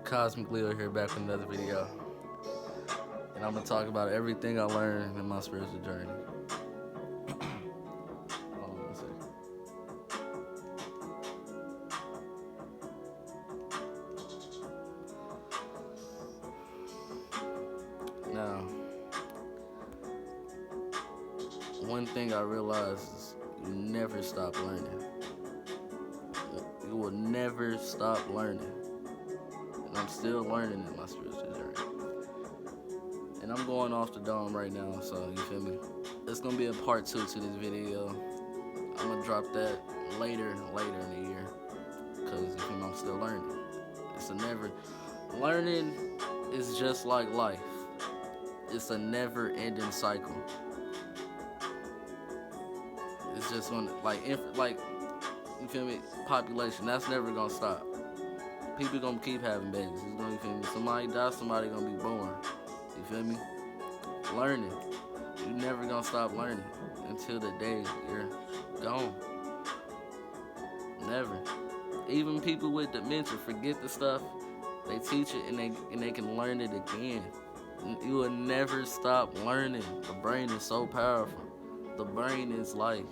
Cosmic Leo here, back with another video. And I'm gonna talk about everything I learned in my spiritual journey. Hold on one second. Now, one thing I realized is you never stop learning. You will never stop learning. And I'm still learning in my spiritual journey. And I'm going off the dome right now, so you feel me? It's gonna be a part 2 to this video. I'm gonna drop that later in the year, because you feel me, I'm still learning. It's a never learning is just like life. It's a never ending cycle. It's just gonna like you feel me, population, that's never gonna stop. People gonna keep having babies. It's gonna, you feel me? Somebody dies, somebody gonna be born. You feel me? Learning. You never gonna stop learning until the day you're gone. Never. Even people with dementia forget the stuff. They teach it and they can learn it again. You will never stop learning. The brain is so powerful. The brain is life.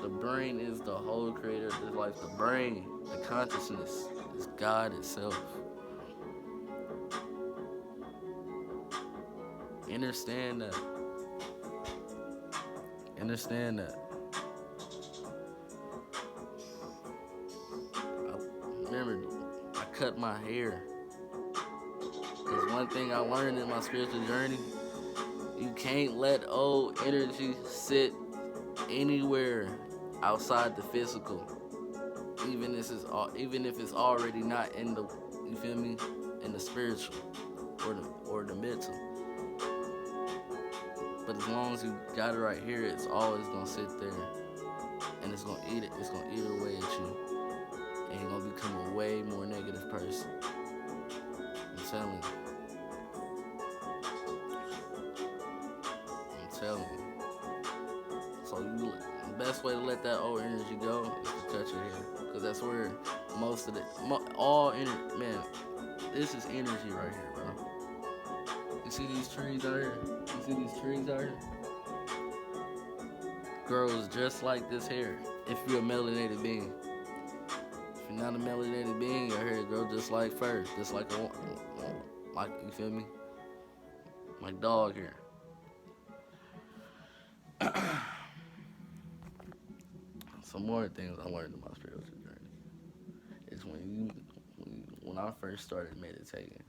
The brain is the whole creator of this life. The brain, the consciousness, is God itself. Understand that. Understand that. Remember, I cut my hair. Because one thing I learned in my spiritual journey, you can't let old energy sit anywhere outside the physical. Even if it's already not in the, you feel me, in the spiritual or the mental. But as long as you got it right here, it's always gonna sit there, and it's gonna eat it. It's gonna eat away at you, and you're gonna become a way more negative person. I'm telling you. I'm telling you. So the best way to let that old energy go is to cut your hair, because that's where most of all energy, man. This is energy right here, bro. You see these trees out here? You see these trees out here? Grows just like this hair. If you're a melanated being. If you're not a melanated being, your hair grows just like fur, just like you feel me? Like dog hair. Some more things I learned in my spiritual journey is when I first started meditating.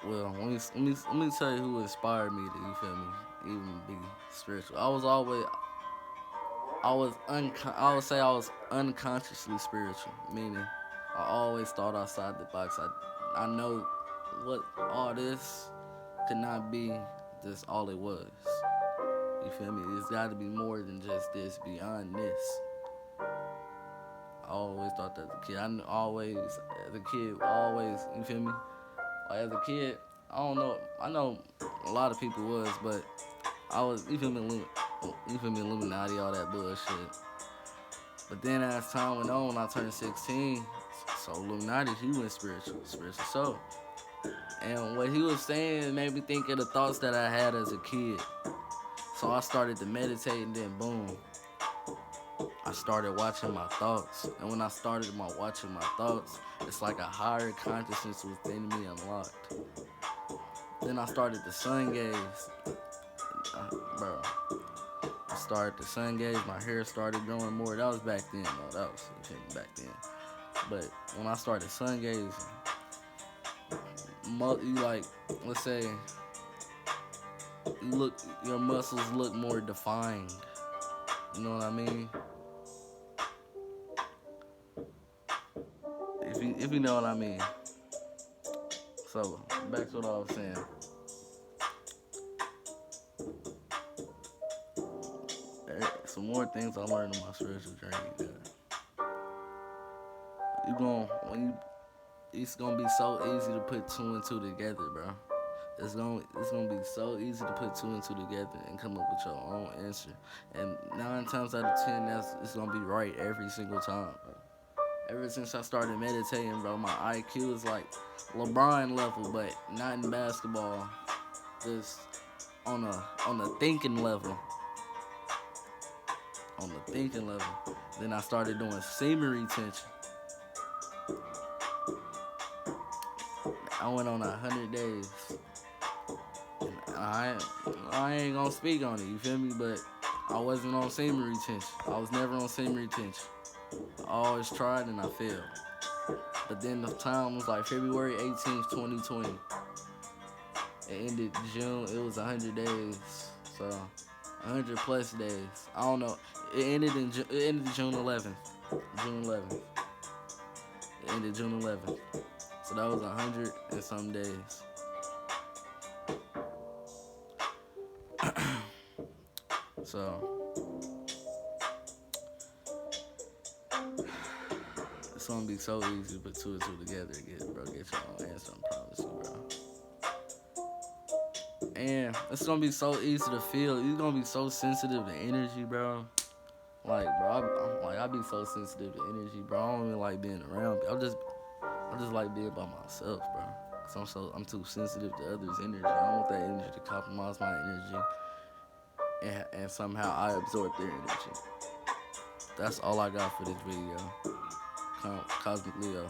Well, let me tell you who inspired me to, you feel me, even be spiritual. I would say I was unconsciously spiritual, meaning I always thought outside the box. I know what all this could not be just all it was. You feel me? It's got to be more than just this, beyond this. I always thought that as a kid. You feel me? Like as a kid, I don't know. I know a lot of people was, but I was, you feel me, Illuminati, all that bullshit. But then as time went on, I turned 16. So Illuminati, he went spiritual soul. And what he was saying made me think of the thoughts that I had as a kid. So I started to meditate, and then boom, I started watching my thoughts. And when I started watching my thoughts, it's like a higher consciousness within me unlocked. Then I started the sun gaze. Bro, I started the sun gaze. My hair started growing more. That was back then, though. That was back then. But when I started sun gazing, you like, let's say, your muscles look more defined. You know what I mean? If you know what I mean. So back to what I was saying. Some more things I learned in my spiritual journey. It's gonna be so easy to put 2 and 2 together, bro. It's gonna be so easy to put two and two together and come up with your own answer. And 9 times out of 10, it's gonna be right every single time. Bro. Ever since I started meditating, bro, my IQ is like LeBron level, but not in basketball. Just on a thinking level. On the thinking level. Then I started doing semen retention. I went on 100 days. I ain't gonna speak on it, you feel me? But I wasn't on semen retention. I was never on semen retention. I always tried and I failed. But then the time was like February 18th, 2020. It ended June. It was 100 days. So 100 plus days. I don't know. It ended June 11th. June 11th. It ended June 11th. So that was 100 and some days. So it's gonna be so easy to put two and two together again, bro. Get your own answer, I promise you, bro. And it's gonna be so easy to feel. You're gonna be so sensitive to energy, bro. Like, bro, I be so sensitive to energy, bro. I don't even like being around. I just like being by myself, bro. Cause I'm too sensitive to others' energy. I don't want that energy to compromise my energy, and somehow I absorb their energy. That's all I got for this video. Cosmic Leo.